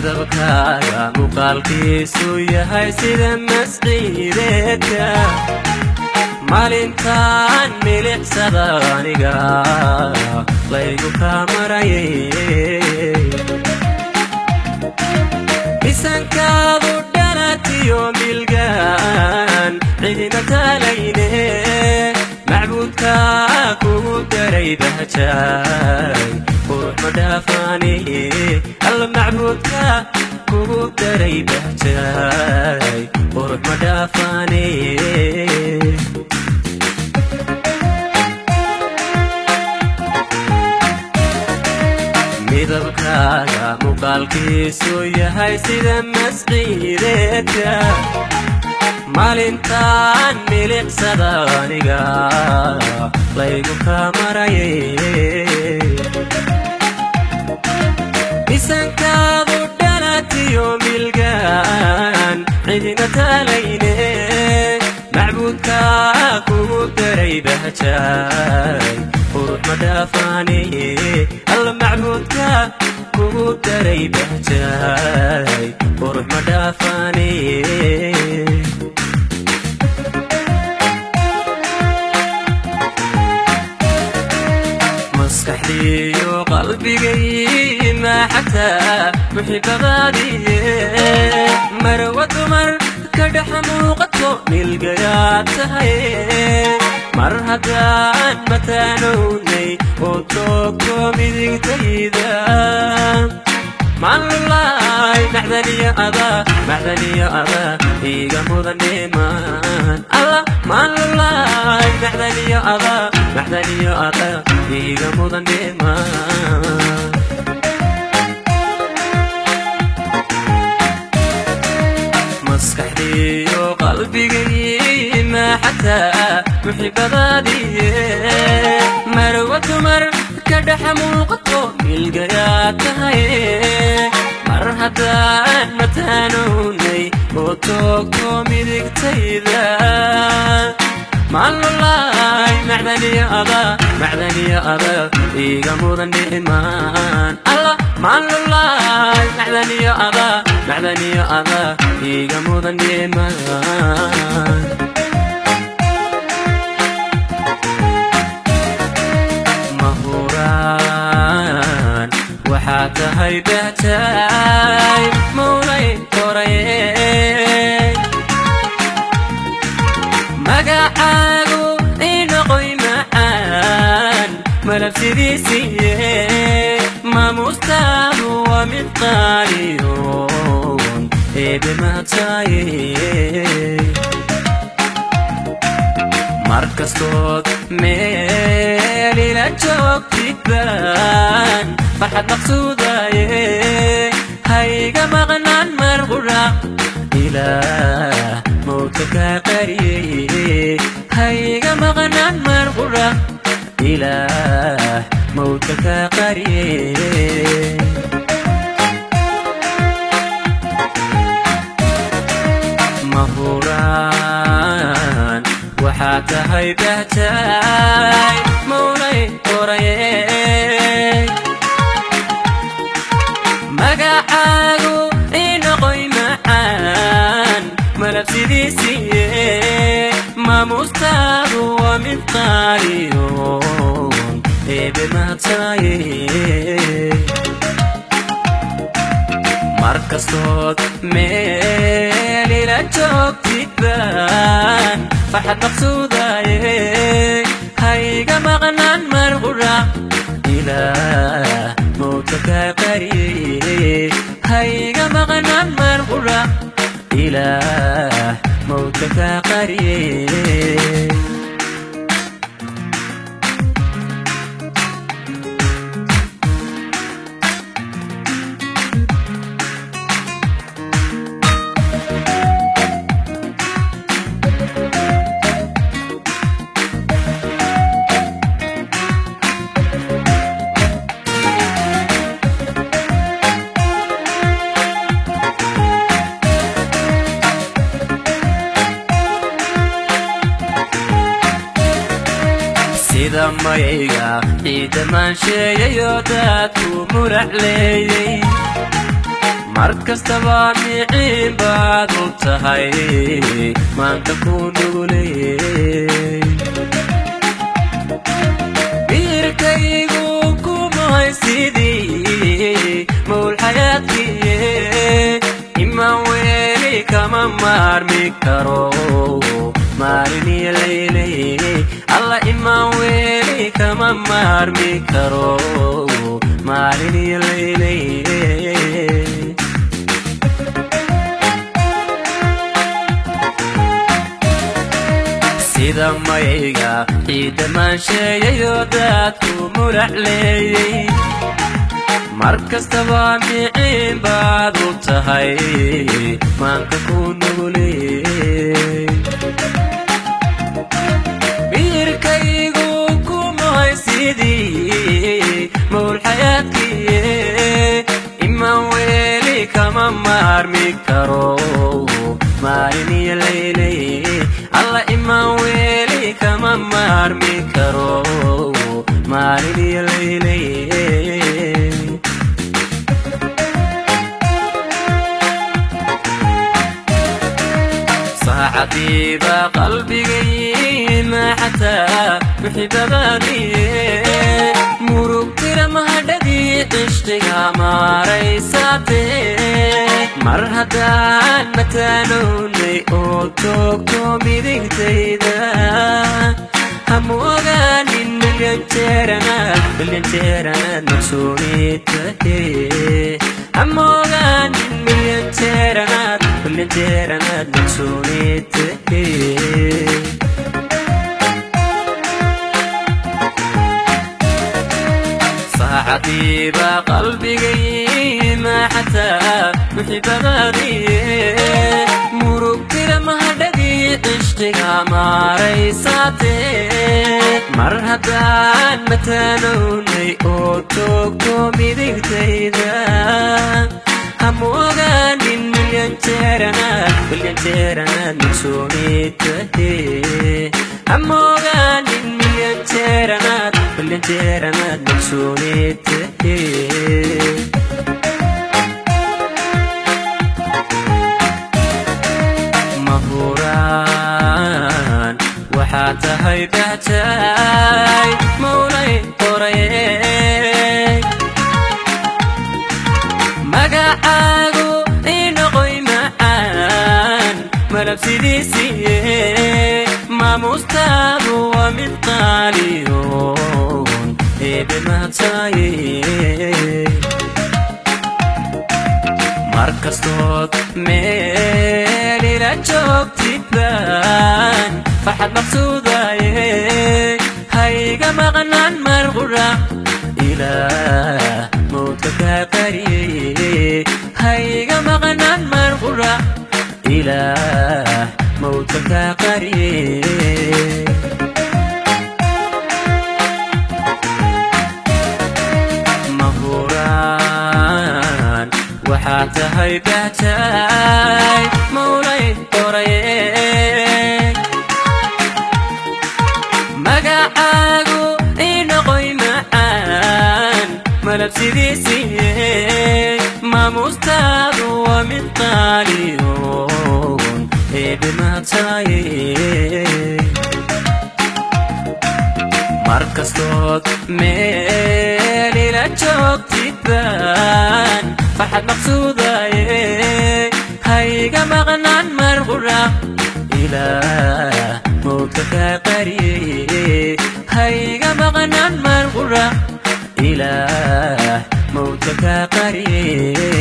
midabkaaga muuqaalkiisu yahay sida masqiireedka maalintaan milicsada aniga laygu kaa marayay misankaadu dhalatiyo milgaan cidina talayne macbuudkaa kugu daray bahjaay qurux ma dhaafaane alla macbuudkaa kugu daray bahjaay qurux ma dhaafaane midabkaaga muuqaalkiisu yahay sida masqiireedka maalintaan milicsada aniga laygu kaa marayay misankaadu dhalatiyo milgaan cidina talayne macbuudkaa kugu daray bahjaay qurux ma dhaafaane alla macbuudkaa kugu daray bahjaay qurux ma dhaafaane maskaxdiyo qalbigay ma xataa muxibadaadiye marwa dumar ka dhex muuqato milgayaa tahay mar haddaan mataanownay oo toogto midigtayda maalulaay macdaniyo adaa iiga mudan dheemaan alla maalulaay macdaniyo adaa iiga mudan dheemaan maskaxdiyo qalbigay ma xataa muxibadaadiye marwa dumar ka dhex muuqato milgayaa tahay mar haddaan mataanownay oo toogto midigtayda maalulaay macdaniyo adaa iiga mudan dheemaan alla maalulaay macdaniyo adaa iiga mudan dheemaan mahuraan waxaa tahay bahjaay mawlay qorayey magacaagu inoqoy macaan malabsidiisiye maamuustaadu waa mid qaaliyoon eebe mahadsaye markastood meel ila joogtid baan farxad maqsuudaye hayga maqnaan mar qura ilaah mawdka kaa qariyey hayga maqnaan mar qura ilaah mawdka kaa qariyey mahuraan waxaa tahay bahjaay mawlay qorayey magacaagu inoqoy macaan malabsidiisiye maamuustaadu waa mid qaaliyoon eebe mahadsaye markastood meel ila joogtid baan farxad maqsuudaye hayga maqnaan mar qura ilaah mawdka kaa qariyey hayga maqnaan mar qura ilaah mawdka kaa qariyey sida mayga ciida maansheeyayo dadku murac leeyey markastaba miciin baad u tahay maanta ku nuguley biirkaygu kumay sidii mawl xayaadkiye imaan weeli kama maarmi karo maalin iyo leyley alla imaan weeli kama maarmi karo maalin iyo leyley sida mayga ciidda maansheeyayo daadku mulaxleeyey markastaba miciin baad u tahay maanka ku nuguley biirkaygu kumay sidii mawl xayaadkiye imaan weeli kama maarmi karo maalin iyo leyley alla imaan weeli kama maarmi karo maalin iyo leyley saacadiiba qalbigay ma xataa muxibadaadiye murugtira mahadhadii cishqiga maaraysaatee mar haddaan mataanownay oo toogto midigtayda hamu ogaanin milyan jeeranaad naqsoonid tahe hamu ogaanin milyan jeeranaad naqsoonid tahe saacadiiba qalbigay ma xataa muxibadaadiye murugtira mahadhadii cishqiga maaraysaatee mar haddaan mataanownay oo toogto midigtayda hamu ogaanin milyan jeeranaad naqsoonid tahe hamu ogaanin milyan jeeranaad naqsoonid tahe mahuraan waxaa tahay bahjay mawlay qoraye magacaagu inoqoy macaan malab sidiisiye maamustaadu waa mid qaaliyoon eebe mahadsaye markastood meel ila joogtid baan farxad maqsuudaye hayga maqnaan mar qura ilaah mawdka kaa qariyeye hayga maqnaan mar qura ilaah mawdka kaa qariyeye mahuraan waxaa tahay bahjay mawlay qoraye magacaagu inoqoy macaan malab sidiisiye maamustaadu waa mid qaaliyoon eebe mahadsaye markastood meel ila joogtid baan farxad maqsuudaye hayga maqnaan mar qura ilaah mawdka kaa qariyeye hayga maqnaan mar qura ilaah mawdka kaa qariyeye